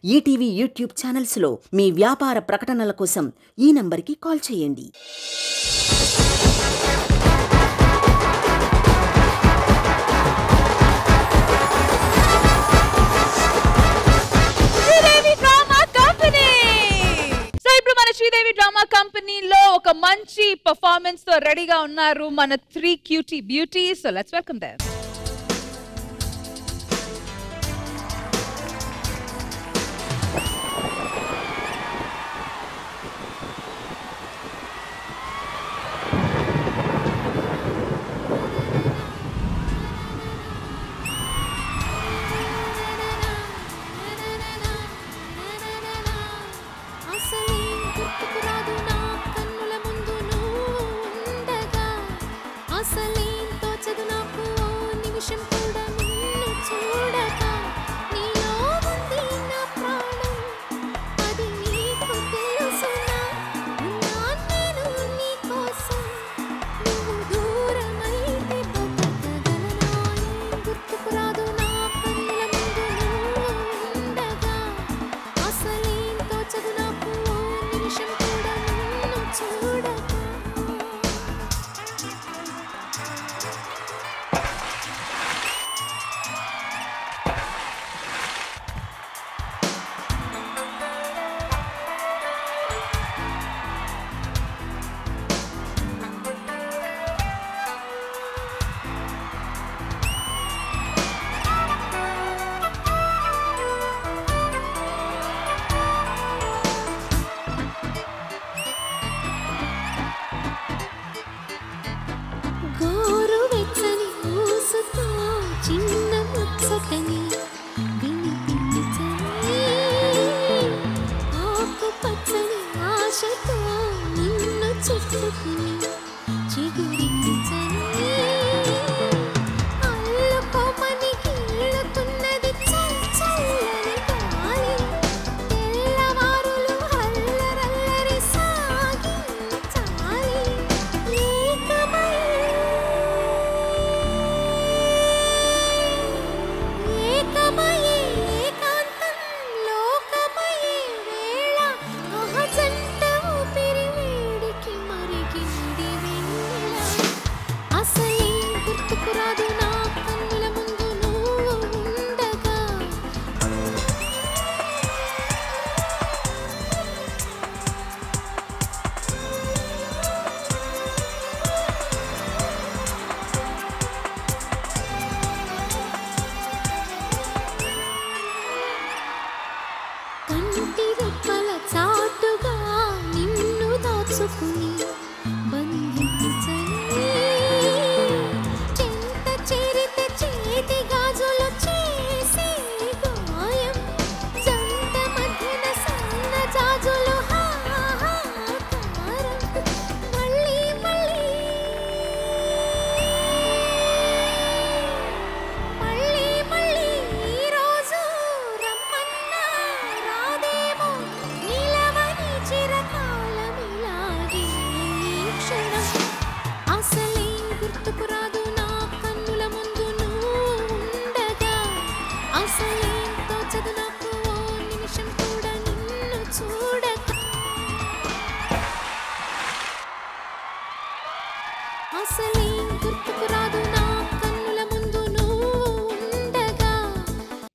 ETV YouTube ఛానల్స్లో మీ వ్యాపార ప్రకటనల కోసం ఈ నంబర్కి కాల్ చేయండి. శ్రీదేవి డ్రామా కంపెనీలో ఒక మంచి పర్ఫార్మెన్స్ తో రెడీగా ఉన్నారు మన 3 cutie beauties. So let's welcome them.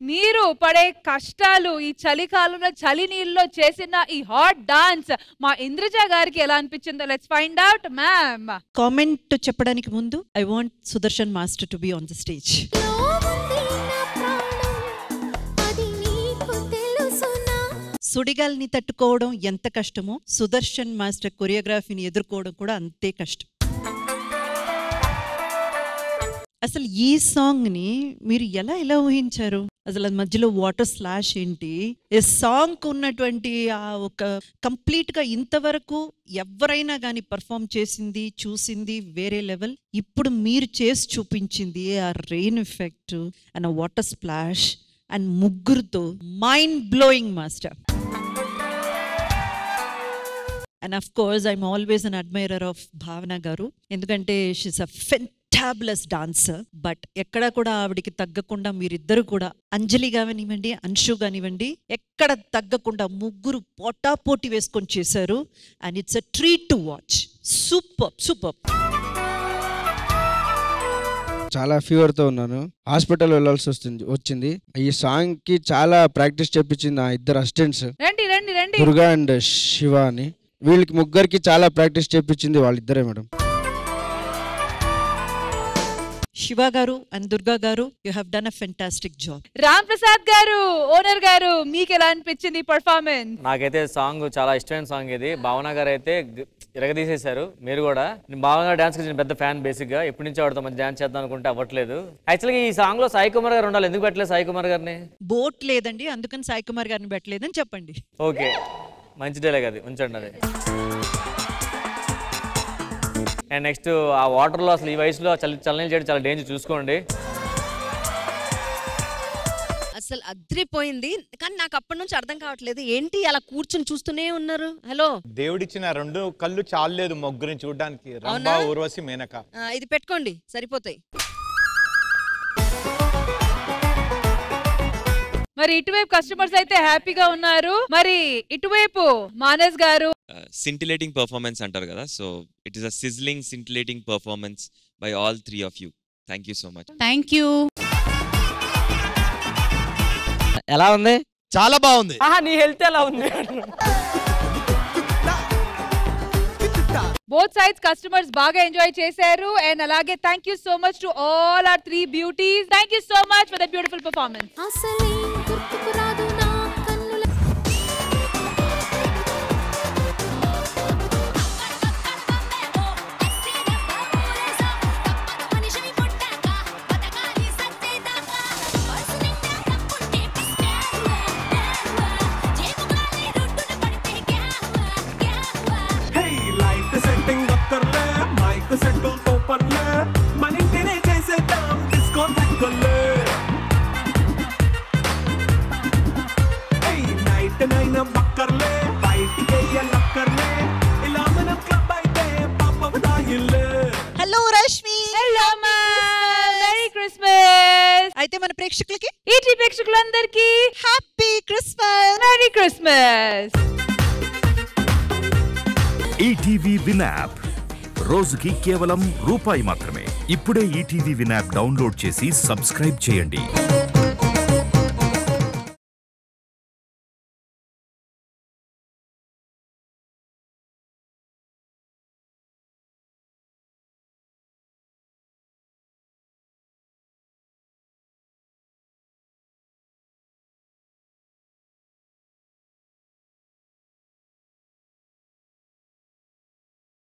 మీరు పడే కష్టాలు ఈ చలికాలంలో చలి నీళ్ళలో చేసిన ఈ హాట్ డాన్స్ మా ఇంద్రజ గారికి ఎలా అనిపించిందో let's find out. Ma'am comment చెప్పడానికి ముందు I want Sudarshan master to be on the stage. సుడిగాల్ని తట్టుకోవడం ఎంత కష్టమో సుదర్శన్ మాస్టర్ కొరియోగ్రఫీని ఎదుర్కోవడం కూడా అంతే కష్టం. అసలు ఈ సాంగ్ ని మీరు ఎలా ఊహించారు? అసలు మధ్యలో వాటర్ స్లాష్ ఏంటి? ఈ సాంగ్ ఉన్నటువంటి ఆ ఒక కంప్లీట్ గా ఇంతవరకు ఎవరైనా కానీ పర్ఫామ్ చేసింది చూసింది వేరే లెవెల్. ఇప్పుడు మీరు చేసి చూపించింది ఆ rain effect and water splash and ముగ్గురుతో mind blowing master. And of course, I'm always an admirer of Bhavana Garu. ఎందుకంటే she's a fantabulous dancer. But ఎక్కడ కూడా ఆవిడికి తగ్గకుండా మీరిద్దరు కూడా, అంజలి కానివ్వండి, అంశు కానివ్వండి, ఎక్కడ తగ్గకుండా ముగ్గురు పోటాపోటీ వేసుకొని చేశారు. And it's a treat to watch. Super super. చాలా ఫీవర్తో ఉన్నాను, హాస్పిటల్ వెళ్ళాల్సి వచ్చింది. ఈ సాంగ్ కి చాలా ప్రాక్టీస్ చేపించింది నా ఇద్దరు అసిస్టెంట్స్, దుర్గా అండ్ శివ అని. వీళ్ళకి ముగ్గురికి చాలా ప్రాక్టీస్ చేపించింది వాళ్ళిద్దరే మేడం. శివ గారు అండ్ దుర్గా గారు, you have done a fantastic job. Ram Prasad గారు, ఓనర్ గారు, మీకు ఎలా అనిపించింది పర్ఫార్మెన్స్? నాకైతే సాంగ్ చాలా ఇష్టమైన సాంగ్ ఇది. భావన గారు అయితే ఇరగదీసేశారు. మీరు కూడా, భావన గారు డాన్స్ కి పెద్ద ఫ్యాన్. బేసిక్ గా ఎప్పటి నుంచో ఆడుతాం, మంచి డాన్స్ చేద్దాం అనుకుంటే అవ్వట్లేదు. యాక్చువల్గా ఈ సాంగ్ లో సాయి కుమార్ గారు ఉండాలి. ఎందుకు పెట్టలేదు సాయి కుమార్ గారిని? బోట్ లేదండి, అందుకని సాయి కుమార్ గారిని పెట్టలేదని చెప్పండి. ఓకే, మంచి డైలాగ్ అది, ఉంచండి అది. అండ్ నెక్స్ట్ ఆ వాటర్లో అసలు ఈ వయసులో చల్లనీళ్ళు చేయడం చాలా డేంజర్, చూసుకోండి. అసలు అద్రిపోయింది. కానీ నాకు అప్పటి నుంచి అర్థం కావట్లేదు, ఏంటి అలా కూర్చొని చూస్తూనే ఉన్నారు? హలో, దేవుడిచ్చిన 2 కళ్ళు చాలలేదు ముగ్గురిని చూడడానికి. రంభా, ఊర్వశి, మేనక. ఇది పెట్టుకోండి, సరిపోతాయి. మరి ఇటువైపు కస్టమర్స్ అయితే హ్యాపీగా ఉన్నారు. మరి ఇటువైపు మానస్ గారు, scintillating performance అంటారు కదా, so it is a sizzling scintillating performance by all 3 of you. Thank you so much. Thank you. ఎలా ఉంది? చాలా బాగుంది. నీ హెల్త్ ఎలా ఉంది? బోత్ సైడ్స్ కస్టమర్స్ బాగా ఎంజాయ్ చేశారు. అండ్ అలాగే thank you so much to all our 3 beauties. Thank you so much for the beautiful performance. Hello Rashmi. Hello merry Christmas. అయితే మన ప్రేక్షకులకి, ఈటీ ప్రేక్షకులందరికీ happy Christmas, merry Christmas. ETV win app రోజుకి కేవలం ₹1 మాత్రమే. ఇప్పుడే ఈటీవీ విన్ యాప్ డౌన్లోడ్ చేసి subscribe చేయండి.